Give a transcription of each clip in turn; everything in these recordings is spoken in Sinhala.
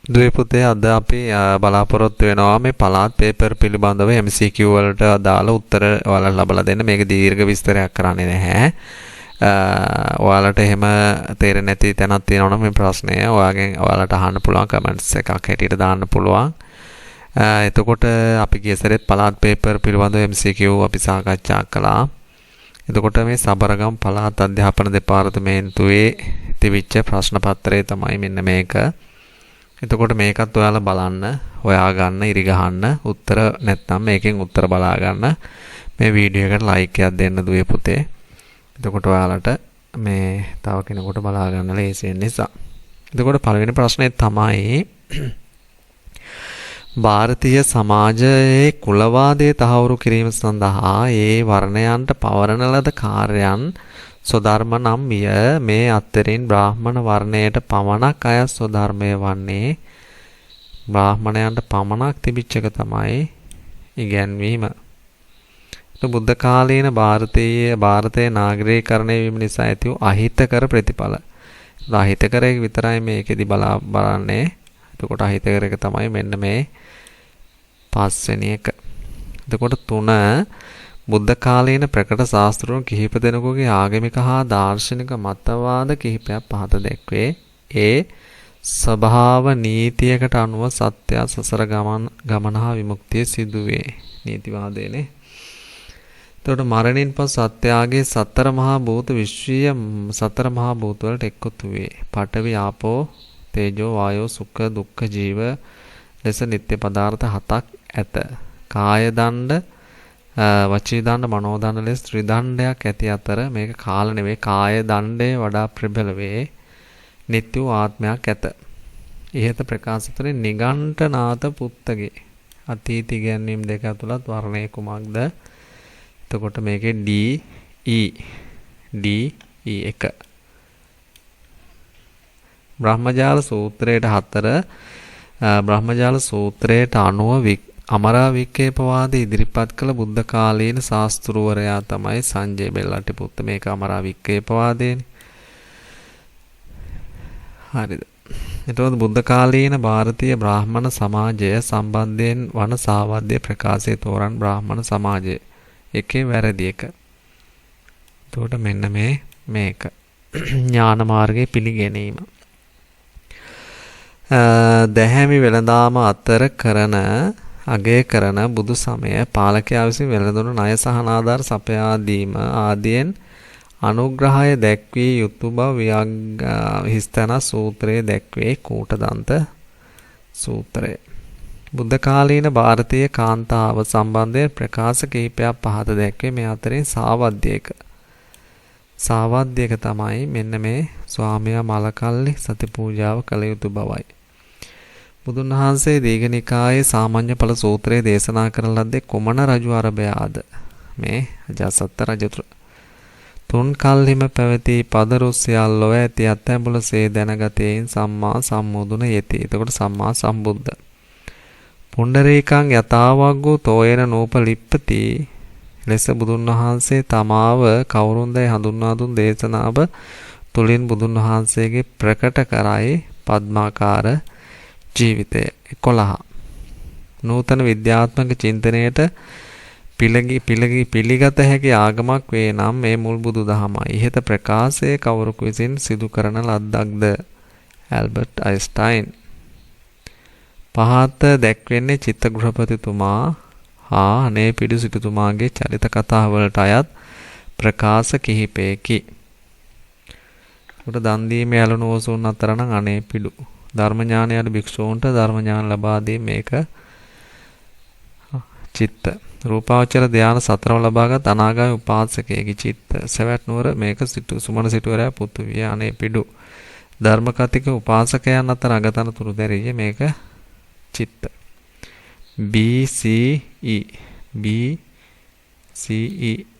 දුවේ පුතේ අද අපි බලාපොරොත්තු වෙනවා මේ පළාත් පේපර් පිළිබඳව MCQ වලට අදාළ උත්තර ඔයාලට ලබලා දෙන්න. මේක දීර්ඝ විස්තරයක් කරන්නේ නැහැ. ඔයාලට එහෙම තේරෙන්නේ නැති තැනක් තියෙනවා නම් මේ ප්‍රශ්නය ඔයාලට අහන්න පුළුවන් කමෙන්ට්ස් එකක් හැටියට දාන්න පුළුවන්. එතකොට අපි ගිය සැරේත් පළාත් පේපර් පිළිබඳව MCQ අපි සාකච්ඡා කළා. එතකොට මේ සබරගම් පළාත් අධ්‍යාපන දෙපාර්තමේන්තුවේ තිබිච්ච ප්‍රශ්න පත්‍රය තමයි මෙන්න මේක. එතකොට මේකත් ඔයාලා බලන්න, හොයා ගන්න, ඉරි ගහන්න, උත්තර නැත්නම් මේකෙන් උත්තර බලා ගන්න. මේ වීඩියෝ එකට ලයික් එකක් දෙන්න දුවේ පුතේ. එතකොට ඔයාලට මේ තව කෙනෙකුට බලා ගන්න ලේසි වෙන නිසා. එතකොට පළවෙනි ප්‍රශ්නේ තමයි ಭಾರತೀಯ සමාජයේ කුලවාදයේ තහවුරු කිරීම සඳහා ඒ වර්ණයන්ට පවරන ලද කාර්යයන් ස්වධර්ම නම් විය. මේ අතරින් බ්‍රාහ්මණ වර්ණයට පමණක් අයත් ස්වධර්මය වන්නේ බ්‍රාහ්මණයන්ට පමණක් තිබිච්ච එක තමයි ඉගැන්වීම. බුද්ධ කාලීන ಭಾರತයේ නාගරිකීකරණය වීම නිසා ඇති වූ අහිතකර ප්‍රතිඵල. අහිතකර එක විතරයි මේකෙදි බලන්නේ. එතකොට අහිතකර එක තමයි මෙන්න මේ පස්වෙනි එක. එතකොට 3 බුද්ධ කාලීන ප්‍රකට ශාස්ත්‍රඥ කිහිප දෙනෙකුගේ ආගමික හා දාර්ශනික මතවාද කිහිපයක් පහත දැක්වේ. ඒ ස්වභාව නීතියකට අනුව සත්‍ය සසර ගමන හා විමුක්තිය සිදුවේ. නීතිවාදයනේ. එතකොට මරණින් පසු සත්‍යයේ සතර මහා භූත විශ්වීය සතර මහා භූත වලට එක්කතු වේ. පඨවි ආපෝ තේජෝ වායෝ සුඛ දුක්ඛ ජීව ලෙස නිත්‍ය පදාර්ථ 7ක් ඇත. කාය දණ්ඩ වචී දණ්ඩ මනෝ දණ්ඩ ලෙස ත්‍රිදණ්ඩයක් ඇති අතර මේක කාල නෙවෙයි, කාය දණ්ඩේ වඩා ප්‍රබල වේ. නිත්‍ය ආත්මයක් ඇත. ඉහත ප්‍රකාශ තුළින් නිගණ්ඨනාත පුත්තගේ අතීත ඉගැන්වීම් දෙක ඇතුළත් වර්ණය කුමක්ද? එතකොට මේකේ D E 1 බ්‍රහ්මජාල සූත්‍රයට 4 බ්‍රහ්මජාල සූත්‍රයට අනුව අමරා වික්කේපවාදී ඉදිරිපත් කළ බුද්ධ කාලීන ශාස්ත්‍රූවරයා තමයි සංජය බෙල්ලටිපුත්ත. මේක අමරා වික්කේපවාදයනේ. හරිද? එතකොට බුද්ධ කාලීන ಭಾರತೀಯ බ්‍රාහ්මණ සමාජය සම්බන්ධයෙන් වන සාවද්‍ය ප්‍රකාශයේ තෝරන බ්‍රාහ්මණ සමාජය එකේ වැරදි එක. එතකොට මෙන්න මේක ඥාන මාර්ගයේ පිළිගැනීම. දැහැමි වෙළඳාම අතර අගය කරන බුදු සමය පාලකයා විසින් වෙළඳුණු ණය සහනාධාර සපයා දීම ආදියෙන් අනුග්‍රහය දැක්විය යුතු බව හිස්තන සූත්‍රයේ දැක්වේ. කූටදන්ත සූත්‍රය. බුද්ධ කාලීන ಭಾರತೀಯ කාන්තාව සම්බන්ධයෙන් ප්‍රකාශ කිහිපයක් පහත දැක්වේ. මේ අතරින් සාවද්‍යක තමයි මෙන්න මේ ස්වාමියා මලකල්ලි සති පූජාව කළ යුතු බවයි. බුදුන් වහන්සේ දීඝනිකායේ සාමාන්‍ය ඵල සූත්‍රයේ දේශනා කරන ලද්දේ කුමන රජු අරබයාද? මේ අජාසත් රජතුමා. තුන් කල්හිම පැවති පදරුස්සියල්ලොව ඇති අත්ඇඹුලසේ දැනගතයින් සම්මා සම්මුදුන යෙති. එතකොට සම්මා සම්බුද්ධ. පුණ්ඩරීකං යතාවග්ගෝ තෝයන නූපලිප්පති ලෙස බුදුන් වහන්සේ තමාව කවුරුන්දයි හඳුන්වා දුන් දේශනාව තුලින් බුදුන් වහන්සේගේ ප්‍රකට කරයි පద్මාකාර ජීවිතය. 11 නූතන විද්‍යාත්මක චින්තනයට පිළිගත හැකි ආගමක් වේ නම් මේ මුල් බුදු දහමයි. ඉහත ප්‍රකාශයේ කවුරුක විසින් සිදු කරන ලද්දක්ද? Albert Einstein. පහත දැක්වෙන්නේ චිත්තගෘහපතිතුමා හා අනේපිඩු සිටුතුමාගේ චරිත කතා වලට අයත් ප්‍රකාශ කිහිපයකි. උඩ දන් දීමේ ඇලුණු ඕසුන් අතර නම් අනේපිඩු. ධර්ම ඥානයට භික්ෂූන්ට ධර්ම ඥාන ලබා දී මේක චිත්ත. රූපාවචර ධානය සතරව ලබාගත් අනාගාමී උපාසකයෙකි චිත්ත. සවැත් නුවර මේක සුමන සිටුවරයා පුතු විය අනේපිඩු. ධර්ම කතික උපාසකයන් අතර අගතන තුරු දැරිය මේක චිත්ත. BCE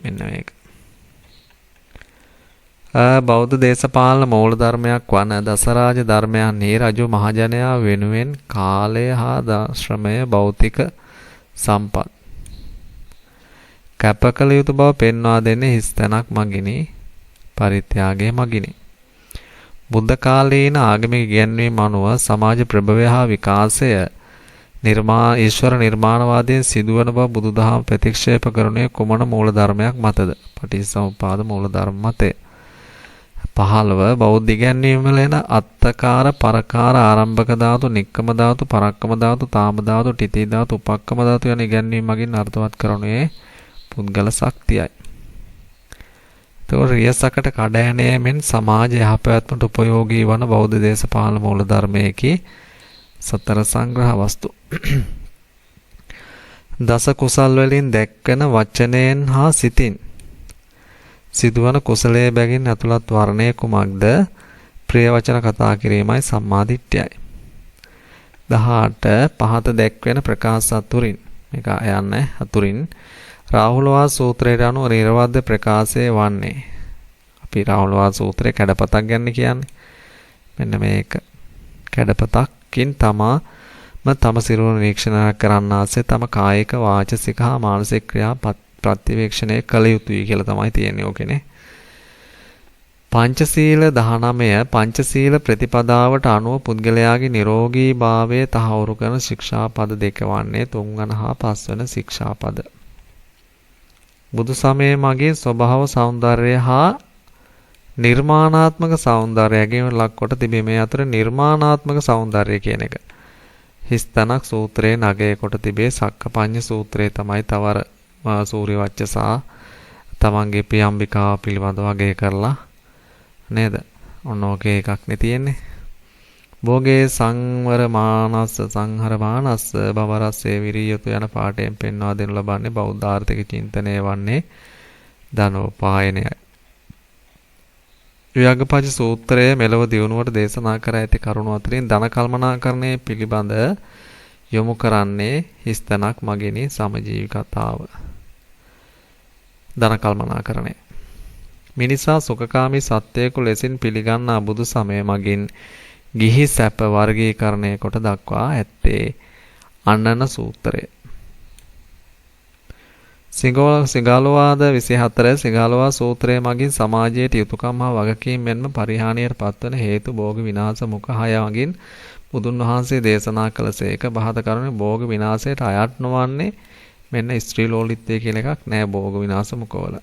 මෙන්න මේක. බෞද්ධ දේශපාලන මූල ධර්මයක් වන දසරාජ ධර්මයන්හි රජු මහජනයා වෙනුවෙන් කාලය හා ශ්‍රමය භෞතික සම්පත් කැප කළ යුතු බව පෙන්වා දෙන්නේ හිස්තැනක් මගිනි පරිත්‍යාගයේ මගිනි. බුද්ධ කාලීන ආගමික ඉගැන්වීම් අනුව සමාජ ප්‍රභවය හා විකාශය ඊශ්වර නිර්මාණවාදයෙන් සිදුවන බව බුදුදහම ප්‍රතික්ෂේප කරනුයේ කුමන මූලධර්මයක් මතද? පටිච්චසමුප්පාද මූලධර්ම මතය. 15 බෞද්ධ ඉගැන්වීම් වල එන අත්තකාර, පරකාර, ආරම්භක ධාතු, නික්කම ධාතු, පරක්කම ධාතු, තාම ධාතු, ටිති ධාතු, උපක්කම ධාතු යන ඉගැන්වීම් මගින් අර්ථවත් කරනුයේ පුද්ගල ශක්තියයි. රියසකට කඩෑනෑමෙන් සමාජ යහපැවැත්මට උපයෝගී වන බෞද්ධ දේශපාලන මූලධර්මයකි සතර සංග්‍රහ වස්තු. දස කුසල් වලින් දැක්වෙන වචනයෙන් හා සිතින් සිදුවන කුසලයේ බැගින් ඇතුළත් වර්ණය කුමක්ද? ප්‍රිය වචන කතා කිරීමයි සම්මාදිට්ඨියයි. 18 පහත දැක්වෙන ප්‍රකාශ අතුරින් මේක යන්නේ අතුරින් රාහුලවාද සූත්‍රයට අනුව නිර්වද්‍ය ප්‍රකාශය වන්නේ. අපි රාහුලවාද සූත්‍රයේ කැඩපතක් ගන්න කියන්නේ. මෙන්න මේක. කැඩපතකින් තම සිරුර නිරීක්ෂණය කරන්නාසේ තම කායික වාචසික හා මානසික ක්‍රියා ප්‍රතිවේක්ෂණය කළ යුතුයි කියලා තමයි තියෙන්නේ ඕකනේ. පංචශීල 19 පංචශීල ප්‍රතිපදාවට අනුව පුද්ගලයාගේ නිරෝගී භාවය තහවුරු කරන ශික්ෂාපද දෙක වන්නේ 3 වන හා 5 වන ශික්ෂාපද. බුදු සමයේ මගේ ස්වභාව සෞන්දර්යය හා නිර්මාණාත්මක සෞන්දර්යයෙන් ලක්කොට තිබේ. මේ අතර නිර්මාණාත්මක සෞන්දර්යය කියන එක හිස්තනක් සූත්‍රයේ නගය කොට තිබේ. සක්කපඤ්ඤ සූත්‍රයේ තමයි තවර සූර්ය වච්චසා තමන්ගේ පියම්බිකාව පිළිබඳව අගය කරලා නේද? ඔන්න ඔකේ එකක් නේ තියෙන්නේ. භෝගේ සංවර මානස්ස සංහර මානස්ස බවරස්සේ විරියතු යන පාඩයෙන් පෙන්වා දෙනු ලබන්නේ බෞද්ධ ආර්ථික චින්තනය වන්නේ ධනෝපායනයයි. වියග්ගපජ සූත්‍රයේ මෙලව දියුණුවට දේශනා කර ඇති කරුණු අතරින් ධන කල්පනාකරණය පිළිබඳ යොමු කරන්නේ හිස්තනක් මගිනි සමජීවිකතාව. ධන කල්පනාකරණය මිනිසා සුඛකාමී සත්‍යයක ලෙසින් පිළිගන්නා බුදු සමය මගින් ගිහි සැප වර්ගීකරණය කොට දක්වා ඇත්තේ අන්නන සූත්‍රය. සිගාලවාද 24 සිගාලවා සූත්‍රය මගින් සමාජයේ යුතුයකම් හා වගකීම් මෙන්ම පරිහානියට පත්වන හේතු භෝග විනාශ මුඛ 6 මගින් බුදුන් වහන්සේ දේශනා කළසේක. බහත කරුණේ භෝග විනාශයට අයත් නොවන්නේ මෙන්න ස්ත්‍රී ලෝලිත්වය කියලා එකක් නෑ භෝග විනාශ මුඛවල.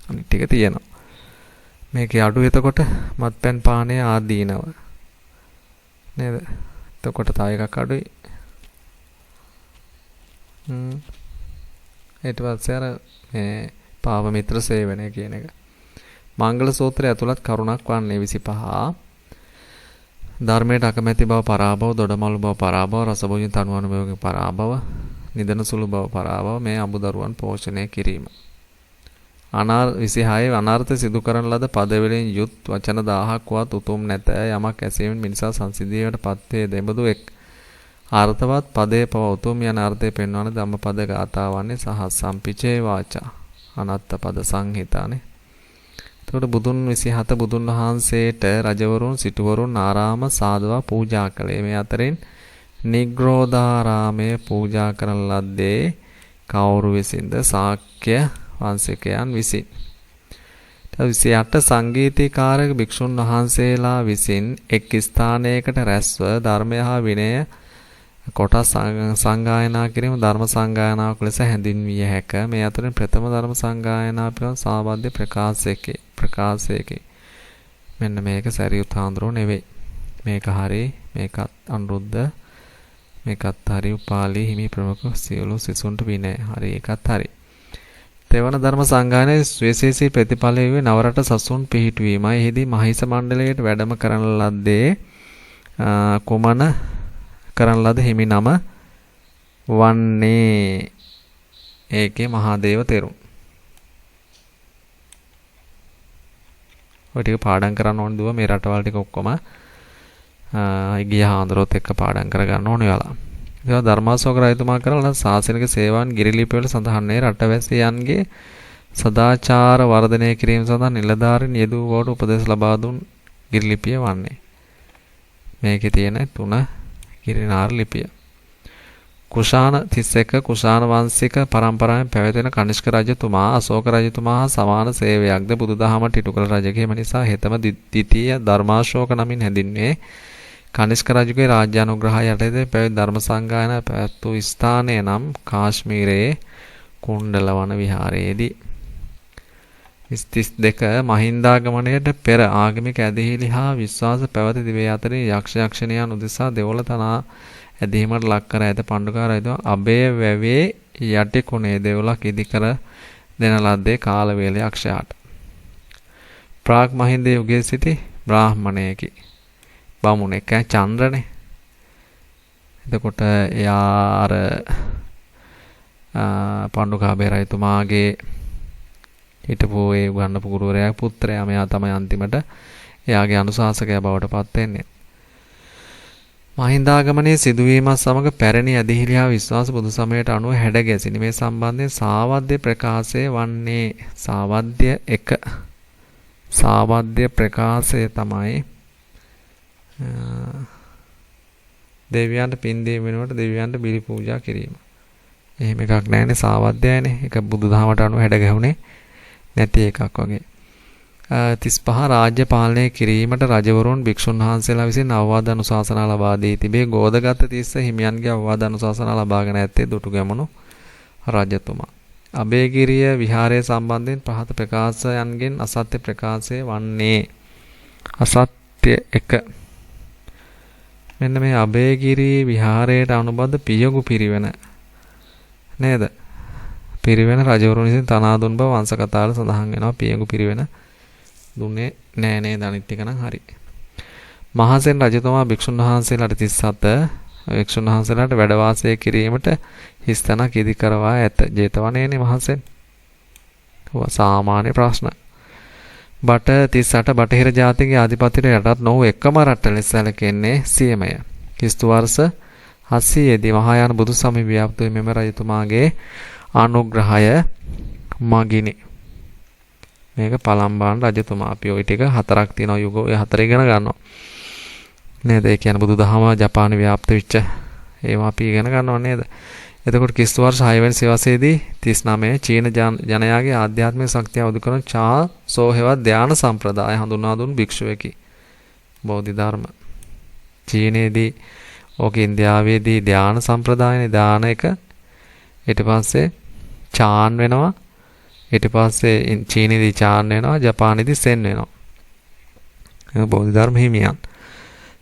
අනිත් ටික තියෙනවා. මේකේ අඩු එතකොට මත්පැන් පානය ආදීනව නේද? එතකොට තව එකක් අඩුයි. ඊට පස්සේ අර මේ පාව මිත්‍ර සේවනය කියන එක. මංගල සූත්‍රය ඇතුළත් කරුණක් වන්නේ 25. ධර්මයට අකමැති බව පරාභව, දොඩමළු බව පරාභව, රසභෝජන තනුවන බව පරාභව, නිදන සුළු බව පරාභව මේ අමුදරුවන් පෝෂණය කිරීම. 26 අනර්ථ සිදු කරන ලද පද වලින් යුත් වචන 1000ක් වත් උතුම් නැත. යමක් ඇසීමෙන් මිනිසා සංසිද්ධියට පත් වේ. දෙබඳු එක් අර්ථවත් පදේ පව උතුම් යන අර්ථය පෙන්වන ධම්මපද ගාථාවන්නේ සහ සම්පිචේ වාචා අනත්ත පද සංහිතානේ. එතකොට බුදුන් 27 බුදුන් වහන්සේට රජවරුන් සිටුවරුන් ආරාම සාදවා පූජා කළේ. මේ අතරින් නිග්‍රෝධාරාමයේ පූජා කරන ලද්දේ කවුරු විසින්ද? ශාක්‍ය වංශිකයන් විසින්. 28 සංගීතීකාරක භික්ෂුන් වහන්සේලා විසින් එක් ස්ථානයකට රැස්ව ධර්මය හා විනය කොටස් සංගායනා කිරීම ධර්ම සංගායනාවක් ලෙස හැඳින්විය හැක. මේ අතරින් ප්‍රථම ධර්ම සංගායනා පිළිබඳ සාබද්ද ප්‍රකාශයකේ මෙන්න මේක සරියුත් හාමුදුරුවෝ නෙවෙයි. මේක හරි, මේකත් අනුරුද්ධ, මේකත් හරි උපාලි හිමි ප්‍රමුඛ සියලු සිසුන්ට විනය. හරි, ඒකත් හරි. තෙවන ධර්ම සංගායනයේ විශේෂී ප්‍රතිඵලය වේ නවරට සසුන් පිහිටුවීමයි. එහිදී මහිස මණ්ඩලයට වැඩම කරන ලද්දේ කුමන කරන ලද හිමි නම වන්නේ? ඒකේ මහාදේව තෙරුන්. ඔය ටික පාඩම් කරන්න ඕන දුව මේ රටවල් ටික ඔක්කොම ගිය හාඳුරොත් එක්ක පාඩම් කරගන්න ඕනේ වෙලා. ඒක ධර්මාශෝක රජතුමා කරන සාසනික සේවාන් ගිරිලිපි වල සඳහන් වේ. රටවැසියන්ගේ සදාචාර වර්ධනය කිරීම සඳහා නිලධාරීන් යෙදූ බවට උපදෙස් ලබා දුන් ගිරිලිපිය වන්නේ. මේකේ තියෙන 3 ගිරිනාර ලිපිය. කුෂාණ 31 කුෂාණ වංශික පරම්පරාවෙන් පැවැතෙන කනිෂ්ක රජතුමා අශෝක රජතුමා හා සමාන සේවයක්ද බුදුදහමට ඉටු කළ රජකෙම නිසා හෙතම ද්විතීය ධර්මාශෝක නමින් හැඳින්වේ. කනිෂ්ක රජුගේ රාජ්‍ය අනුග්‍රහය යටතේ පැවැත් ධර්ම සංගායන පැවැත් වූ ස්ථානය නම් කාශ්මීරයේ කුණ්ඩලවන විහාරයේදී. 32 මහින්දාගමනයට පෙර ආගමික ඇදහිලි හා විශ්වාස පැවති දිවේ අතරේ යක්ෂ යක්ෂණියන් උදෙසා දෙවොල තනා ඇදීමට ලක් කර ඇත පණ්ඩුකාර රජතුමා අබේ වැවේ යටි කුණේ දෙවොලක් ඉදි කර දෙන ලද්දේ කාල වේලේ යක්ෂයාට. ප්‍රාග් මහින්ද යුගයේ සිටි බ්‍රාහ්මණයෙකි. බමුණෙක් චන්ද්‍රනේ. එතකොට එයා අර පණ්ඩුකාභය රජතුමාගේ හිටපු ඒ උගන්නපු ගුරුවරයා පුත්‍රයා මෙයා තමයි අන්තිමට එයාගේ අනුශාසකයා බවට පත් වෙන්නේ. මහින්දාගමනයේ සිදුවීමත් සමග පැරණි ඇදහිලි හා විශ්වාස බුදු සමයට අනුව හැඩ ගැසිනි. මේ සම්බන්ධයෙන් සාවද්‍ය ප්‍රකාශය වන්නේ සාවද්‍ය ප්‍රකාශය තමයි දෙවියන්ට පින් දීම වෙනුවට දෙවියන්ට බිලි පූජා කිරීම. එහෙම එකක් නැහැනේ සාවද්‍යයනේ. ඒක බුදුදහමට අනුව හැඩ ගැහුනේ නැති එකක් වගේ. 35 රාජ්‍ය පාලනය කිරීමට රජවරුන් භික්ෂුන් වහන්සේලා විසින් අවවාද අනුශාසනා ලබා දී තිබේ. ගෝදගත තිස්ස හිමියන්ගේ අවවාද අනුශාසනා ලබාගෙන ඇත්තේ දුටුගැමුණු රජතුමා. අබේගිරිය විහාරය සම්බන්ධයෙන් පහත ප්‍රකාශයන්ගෙන් අසත්‍ය ප්‍රකාශය වන්නේ අසත්‍ය 1. මෙන්න මේ අබේගිරි විහාරයට අනුබද්ධ පියගු පිරිවෙන නේද? පිරිවෙන රජවරුන් විසින් තනා දුන් බව වංශ කතාවල සඳහන් වෙනවා. පියගු පිරිවෙන දුන්නේ නෑ නේද? අනිත් එක නම් හරි. මහසෙන් රජතුමා භික්ෂුන් වහන්සේලාට 37 භික්ෂුන් වහන්සේලාට වැඩ වාසය කිරීමට හිස් තැනක් ඉදි කරවා ඇත. ජේතවනයේනේ මහසෙන්. සාමාන්‍ය ප්‍රශ්න. බට 38 බටහිර ජාතිගේ ආධිපත්‍යයට යටත් නොවූ එකම රට ලෙස සැලකෙන්නේ සියමය. ක්‍රිස්තු වර්ෂ 700 දී මහායාන බුදු සමය ව්‍යාප්ත වූ මෙම රජතුමාගේ අනුග්‍රහය මගිනි. මේක පළම්බාන රජතුමා. අපි ওই ටික හතරක් තියෙනවා යුග ඔය හතර ඉගෙන ගන්නවා. නේද? ඒ කියන්නේ බුදුදහම ජපානයේ ව්‍යාප්ත වෙච්ච ඒවා අපි ඉගෙන ගන්නවා නේද? එතකොට ක්‍රිස්තු වර්ෂ 6 වෙනි සියවසේදී 39 චීන ජනයාගේ ආධ්‍යාත්මික ශක්තිය අවදි කරන චා සෝහෙවත් ධාන සම්ප්‍රදාය හඳුන්වා දුන් භික්ෂුවෙකි. බෝධි ධර්ම. චීනයේදී ඕක ඉන්දියාවේදී ධාන සම්ප්‍රදායනේ දාන එක. ඊට පස්සේ චාන් වෙනවා. ඊට පස්සේ චීනයේදී චාන් වෙනවා. ජපානයේදී සෙන් වෙනවා. ඒ බෝධි ධර්ම හිමියන්.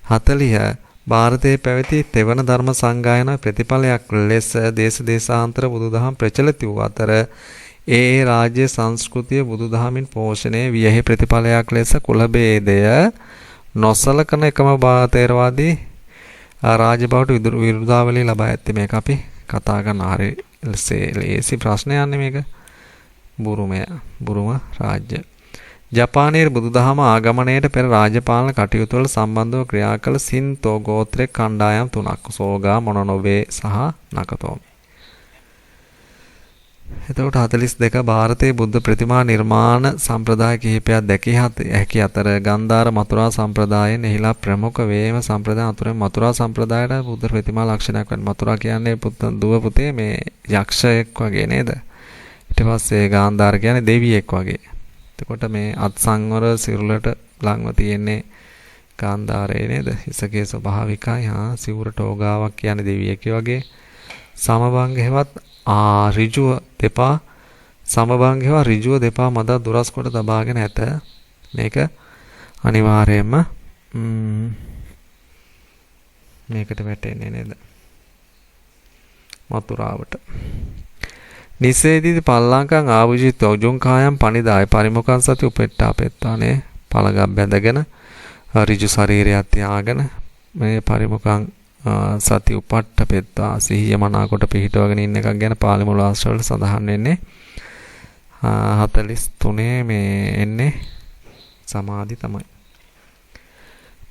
40 ಭಾರತයේ පැවති තෙවන ධර්ම සංගායන ප්‍රතිඵලයක් ලෙස දේශ දේශාන්තර බුදුදහම ප්‍රචලිත වූ අතර ඒ රාජ්‍ය සංස්කෘතිය බුදුදහමින් පෝෂණය වියෙහි ප්‍රතිඵලයක් ලෙස කුල භේදය නොසලකන එකම තේරවාදී රාජ්‍ය බවට විරුද්ධාවලිය ලබා ඇත්තේ. මේක අපි කතා කරන හරි ලේසි ප්‍රශ්නයක් නේ මේක. බුරුම රාජ්‍ය. ජපානයේ බුදුදහම ආගමනයට පෙර රාජපාලන කටයුතු වල සම්බන්ධව ක්‍රියා කළ සින්තෝ ගෝත්‍රයේ කණ්ඩායම් තුනක් සෝගා මොනොනොබේ සහ නකතෝමි. එතකොට 42 ಭಾರತයේ බුද්ධ ප්‍රතිමා නිර්මාණ සම්ප්‍රදාය කිහිපයක් දැකිය හැකි අතර ගන්ධාර මතුරා සම්ප්‍රදායෙන් එහිලා ප්‍රමුඛ වේම සම්ප්‍රදාය අතුරෙන් මතුරා සම්ප්‍රදායට බුද්ධ ප්‍රතිමා ලක්ෂණයක් වෙන. මතුරා කියන්නේ දුව පුතේ මේ යක්ෂයෙක් වගේ නේද? ඊට පස්සේ ගාන්ධාර කියන්නේ දෙවියෙක් වගේ. එතකොට මේ අත් සංවර සිරුරට ලංව තියෙන්නේ ගාන්ධාරේ නේද? හිසකේ ස්වභාවිකයි. සිවුරට ඕගාවක් කියන්නේ දෙවියෙක් වගේ. සමබංගේවත් ඍජුව දෙපා සමබංගේවා ඍජුව දෙපා මත දුරස් කොට තබාගෙන ඇත. මේක අනිවාර්යයෙන්ම මේකට වැටෙන්නේ නේද? මතුරාවට. නිසේදී පල්ලංකං ආභුජිත උජුං කායම් පනිදාය පරිමුඛං සති උපෙට්ඨා පෙත්තානේ පළගක් බැඳගෙන ඍජු ශරීරයක් තියාගෙන මේ පරිමුඛං සති උපට්ඨ පෙත්තා සිහිය මනාකොට පිහිටවගෙන ඉන්න එකක් ගැන පාළි මුල ආශ්‍රවල සඳහන් වෙන්නේ. 43 මේ එන්නේ සමාධි තමයි.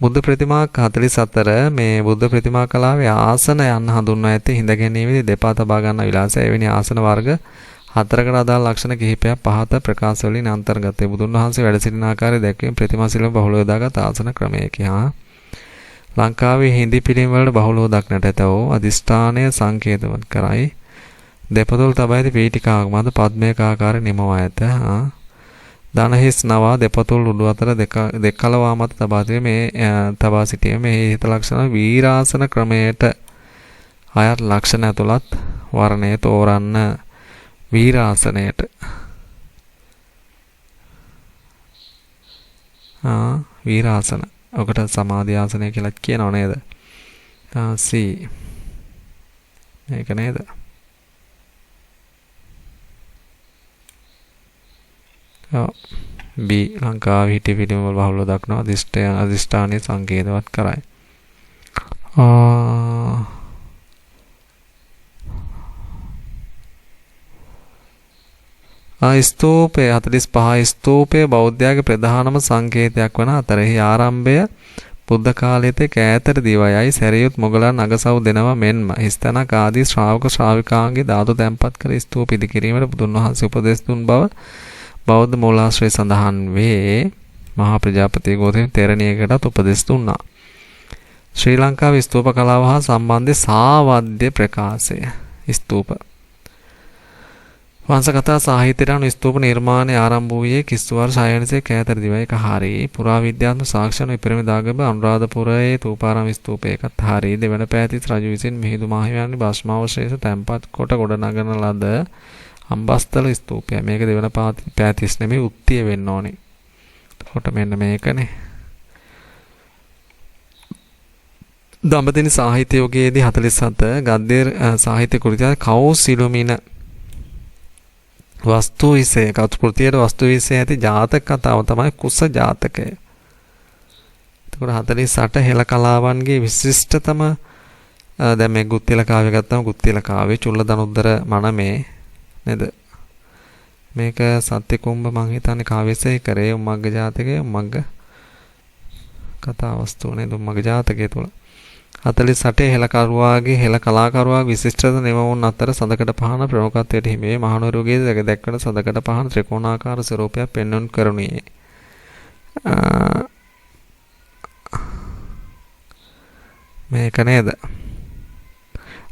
බුද්ධ ප්‍රතිමා 44 මේ බුද්ධ ප්‍රතිමා කලාවේ ආසන යන්න හඳුන්වා ඇත්තේ හිඳ ගැනීමේදී දෙපා තබා ගන්න විලාසය. එවැනි ආසන වර්ග 4කට අදාළ ලක්ෂණ කිහිපයක් පහත ප්‍රකාශ වලින් අන්තර්ගතයි. බුදුන් වහන්සේ වැඩ සිටින ආකාරය දැක්වීම ප්‍රතිමා සිලම බහුල යොදාගත් ආසන ක්‍රමයකි. ලංකාවේ හිඳි පිළිම වලට බහුලව දක්නට ඇත වූ අදිෂ්ඨානය සංකේතවත් කරයි. දෙපතුල් තබා ඇති පීඨිකාවක් මත පද්මයක ආකාරය නිමවා ඇත. දනහිස් නවා දෙපතුල් උඩු අතර දෙකලවා මත තබා සිටීම මේ හිත ලක්ෂණ වීරාසන ක්‍රමයට අයත් ලක්ෂණ ඇතුළත් වර්ණය තෝරන්න. වීරාසනයට වීරාසන ඔකට සමාධි ආසනය කියලා කියනව නේද? C මේක නේද? B ලංකාවේ හිටි පිළිම වල බහුලව දක්වන අදිෂ්ඨානයේ සංකේතවත් කරයි. ස්තූපය 45 ස්තූපය බෞද්ධයාගේ ප්‍රධානම සංකේතයක් වන අතරෙහි ආරම්භය බුද්ධ කාලයේ කෑතර දිවයයි සැරියුත් මොගලන් අගසව් දෙනවා මෙන්ම හිස්තනක් ආදී ශ්‍රාවක ශ්‍රාවිකාන්ගේ ධාතු තැන්පත් කර ස්තූප ඉදි කිරීමට බුදුන් වහන්සේ උපදෙස් දුන් බව බෞද්ධ මූලාශ්‍රයේ සඳහන් වේ. මහා ප්‍රජාපති ගෝතම තෙරණියකටත් උපදෙස් දුන්නා. ශ්‍රී ලංකාවේ ස්තූප කලාව හා සම්බන්ධ සාවද්‍ය ප්‍රකාශය ස්තූප වංශකථා සාහිත්‍යයට අනුව ස්තූප නිර්මාණය ආරම්භ වූයේ කිස්තුවර ශායනසේ කෑතර දිවයික හරි. පුරාවිද්‍යාත්මක සාක්ෂි අනුව පිරමිදාගම අනුරාධපුරයේ තූපාරාම ස්තූපයකත් හරි. දෙවන පෑතිස් රජු විසින් මිහිඳු මාහිමියන්ගේ භස්මාවශේෂ තැන්පත් කොට ගොඩනගන ලද අම්බස්තල ස්තූපය. මේක දෙවන පෑතිස් නෙමෙයි උත්තිය වෙන්න ඕනේ. එතකොට මෙන්න මේකනේ. දඹදෙණි සාහිත්‍ය යෝගයේදී 47 ගද්‍ය සාහිත්‍ය කෘතිය කෞසිලුමින වස්තු විෂය කෘතියේ වස්තු විෂය ඇති ජාතක කතාව තමයි කුස ජාතකය. එතකොට 48 හෙළ කලාවන්ගේ විශිෂ්ටතම දැන් මේ ගුත්තිල කාව්‍ය ගත්තම ගුත්තිල කාව්‍ය චුල්ලදනුද්දර මනමේ නේද? මේක සත්‍ය කුම්භ මං හිතන්නේ කාව්‍යසේ කරේ උම්මග්ග ජාතකයේ උම්මග්ග කතා වස්තුව නේද? උම්මග්ග ජාතකයේ තුල 48 හෙළ කලාකරුවාගේ විශිෂ්ටත නිමවුන් අතර සඳකඩ පහන ප්‍රමුඛත්වයට හිමිවේ. මහනුවරගේ දැක්වෙන සඳකඩ පහන ත්‍රිකෝණාකාර ස්වරූපයක් පෙන්වන කරුණියේ. මේක නේද?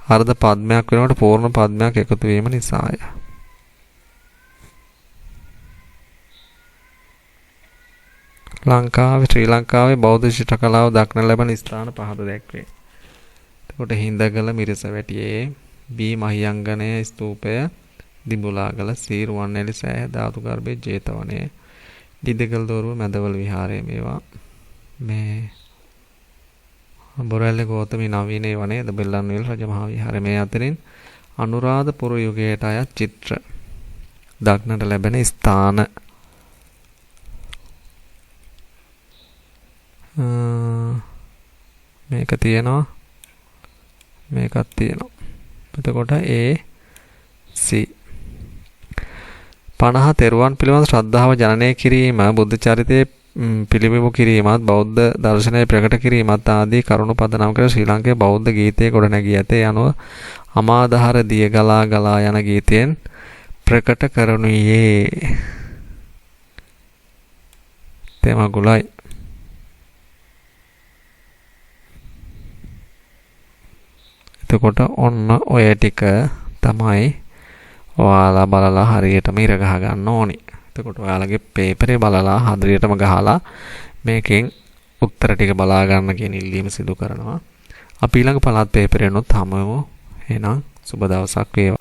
අර්ධ පද්මයක් වෙනකොට පූර්ණ පද්මයක් එකතු වීම නිසාය. ශ්‍රී ලංකාවේ බෞද්ධ ශිෂ්ට කලාව දක්න ලැබෙන ස්ථාන පහද දැක්වේ. එතකොට හිඳගල මිරිසවැටියේ B මහියංගනය ස්තූපය, දිඹුලාගල C රුවන්වැලි සෑය ධාතු ගර්භයේ ජේතවනයේ, දිදගල දෝරුව මැදවල විහාරයේ මේවා මේ බොරැල්ල ගෞතමී නවීනයේ වනයේ දබෙල්ලන්විල රජමහා විහාරයේ මේ අතරින් අනුරාධපුර යුගයට අයත් චිත්‍ර දක්නට ලැබෙන ස්ථාන මේක තියෙනවා මේකත් තියෙනවා. එතකොට C 50 තෙරුවන් පිළිබඳ ශ්‍රද්ධාව ජනනය කිරීම, බුද්ධ චරිතයේ පිළිබිඹු කිරීමත්, බෞද්ධ දර්ශනය ප්‍රකට කිරීමත් ආදී කරුණු පදනම් කර ශ්‍රී ලංකාවේ බෞද්ධ ගීතයේ ගොඩනැගී ඇත. ඒ අනුව අමාදහර දිය ගලා ගලා යන ගීතයෙන් ප්‍රකට කරනුයේ තෙමගුලයි. එතකොට ඔන්න ඔය ටික තමයි ඔයාලා බලලා හරියටම ඉර ගහ ගන්න ඕනි. එතකොට ඔයාලගේ පේපරේ බලලා හරියටම ගහලා මේකෙන් උත්තර ටික බලා ගන්න කියන ඉල්ලීම සිදු කරනවා. අපි ඊළඟ පළාත් පේපරේ උනොත් හමුවෙමු. එහෙනම් සුබ දවසක් වේවා.